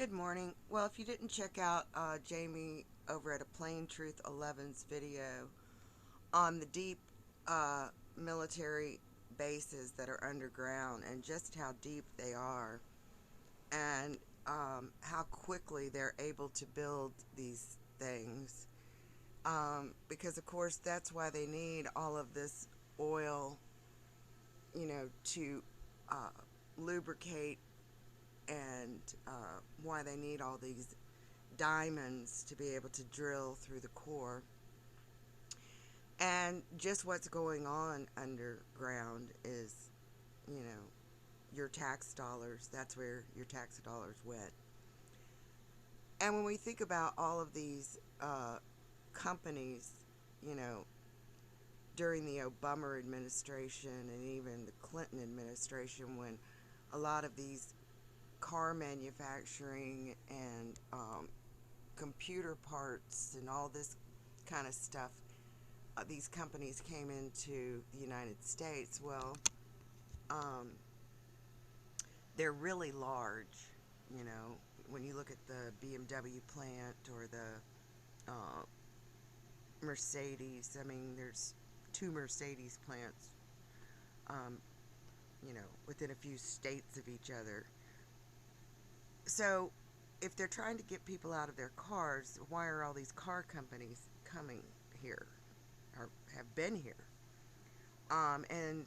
Good morning. Well, if you didn't check out Jamie over at A Plain Truth 11's video on the deep military bases that are underground and just how deep they are and how quickly they're able to build these things, because of course that's why they need all of this oil, to uh, lubricate, and why they need all these diamonds to be able to drill through the core. And just what's going on underground is, you know, your tax dollars. That's where your tax dollars went. And when we think about all of these companies, you know, during the Obama administration and even the Clinton administration, when a lot of these car manufacturing and computer parts and all this kind of stuff, these companies came into the United States. Well, um, they're really large. You know, when you look at the BMW plant or the Mercedes, I mean, there's two Mercedes plants, um, within a few states of each other. So, if they're trying to get people out of their cars, why are all these car companies coming here or have been here? And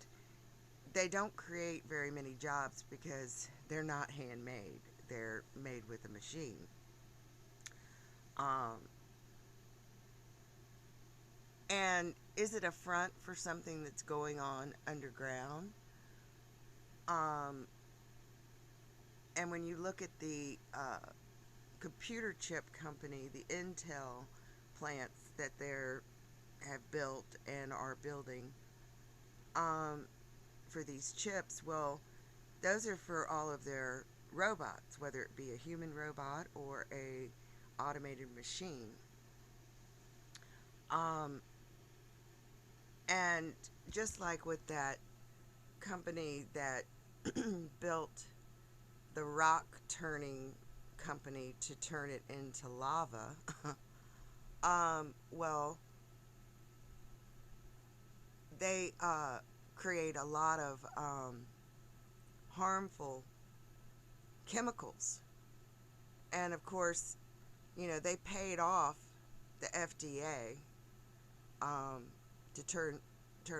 they don't create very many jobs because they're not handmade. They're made with a machine. Um, and is it a front for something that's going on underground? Um, and when you look at the computer chip company, the Intel plants that they have built and are building um, for these chips, well, those are for all of their robots, whether it be a human robot or a automated machine. Um, and just like with that company that built the rock turning company to turn it into lava, well, they create a lot of harmful chemicals. And of course, they paid off the FDA um, to turn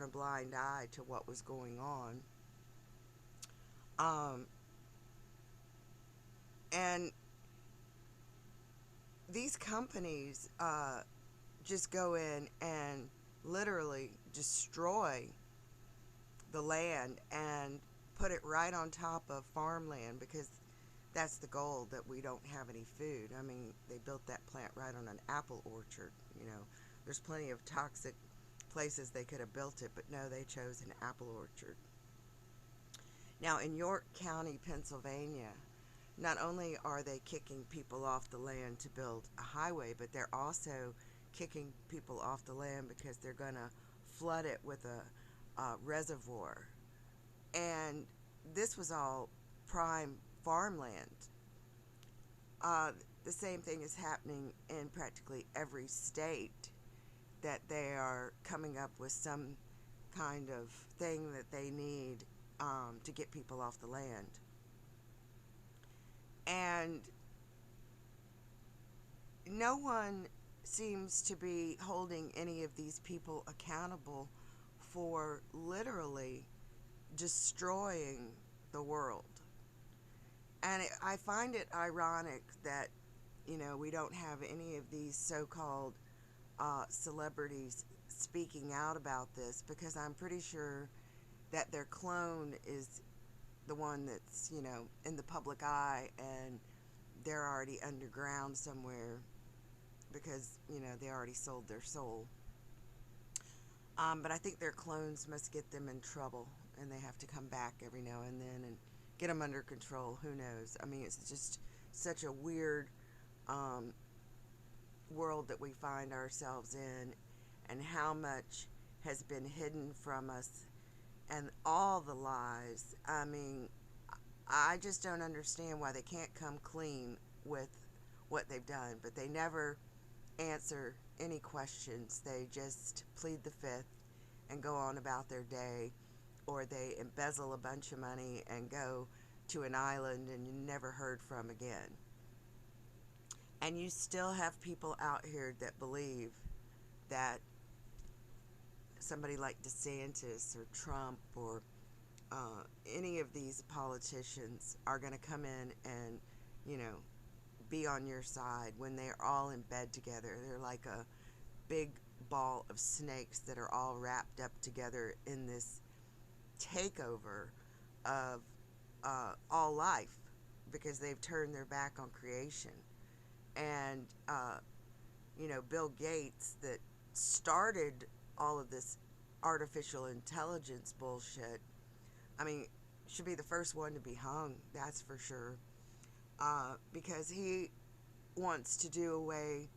a blind eye to what was going on. Um, and these companies just go in and literally destroy the land and put it right on top of farmland, because that's the goal, that we don't have any food. I mean, they built that plant right on an apple orchard. There's plenty of toxic places they could have built it, but no, they chose an apple orchard. Now, in York County, Pennsylvania, not only are they kicking people off the land to build a highway, but they're also kicking people off the land because they're going to flood it with a reservoir. And this was all prime farmland. Uh, the same thing is happening in practically every state, that they are coming up with some kind of thing that they need to get people off the land. And no one seems to be holding any of these people accountable for literally destroying the world. And I find it ironic that, we don't have any of these so-called celebrities speaking out about this, because I'm pretty sure that their clone is the one that's, in the public eye, and they're already underground somewhere because, they already sold their soul. But I think their clones must get them in trouble, and they have to come back every now and then and get them under control. Who knows? I mean, it's just such a weird um, world that we find ourselves in, and how much has been hidden from us, and all the lies. I mean, I just don't understand why they can't come clean with what they've done, but they never answer any questions. They just plead the fifth and go on about their day, or they embezzle a bunch of money and go to an island and you never heard from again. And you still have people out here that believe that somebody like DeSantis or Trump or any of these politicians are going to come in and, you know, be on your side when they're all in bed together. They're like a big ball of snakes that are all wrapped up together in this takeover of all life, because they've turned their back on creation. And, Bill Gates, that started all of this artificial intelligence bullshit, I mean, should be the first one to be hung, that's for sure. Because he wants to do away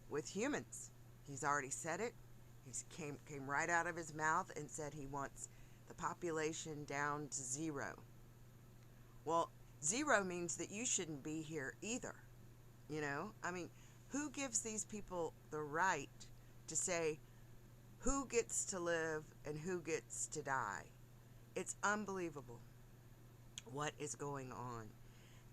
with humans. He's already said it. He came right out of his mouth and said he wants the population down to zero. Well, zero means that you shouldn't be here either. I mean, who gives these people the right to say who gets to live and who gets to die? It's unbelievable what is going on.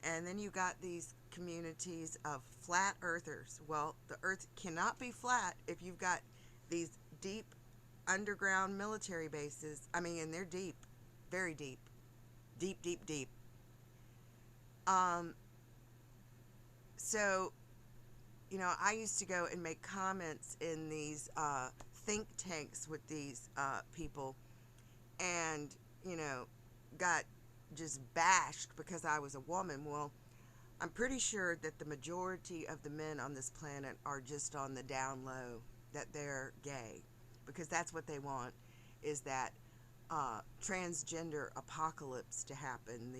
And then you got these communities of flat earthers. Well, the earth cannot be flat if you've got these deep underground military bases. I mean, and they're deep, very deep, deep, deep, deep. So, I used to go and make comments in these think tanks with these people, and, got just bashed because I was a woman. Well, I'm pretty sure that the majority of the men on this planet are just on the down low, that they're gay, because that's what they want, is that transgender apocalypse to happen,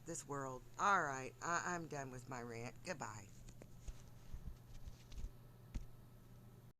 this world. All right, I'm done with my rant. Goodbye.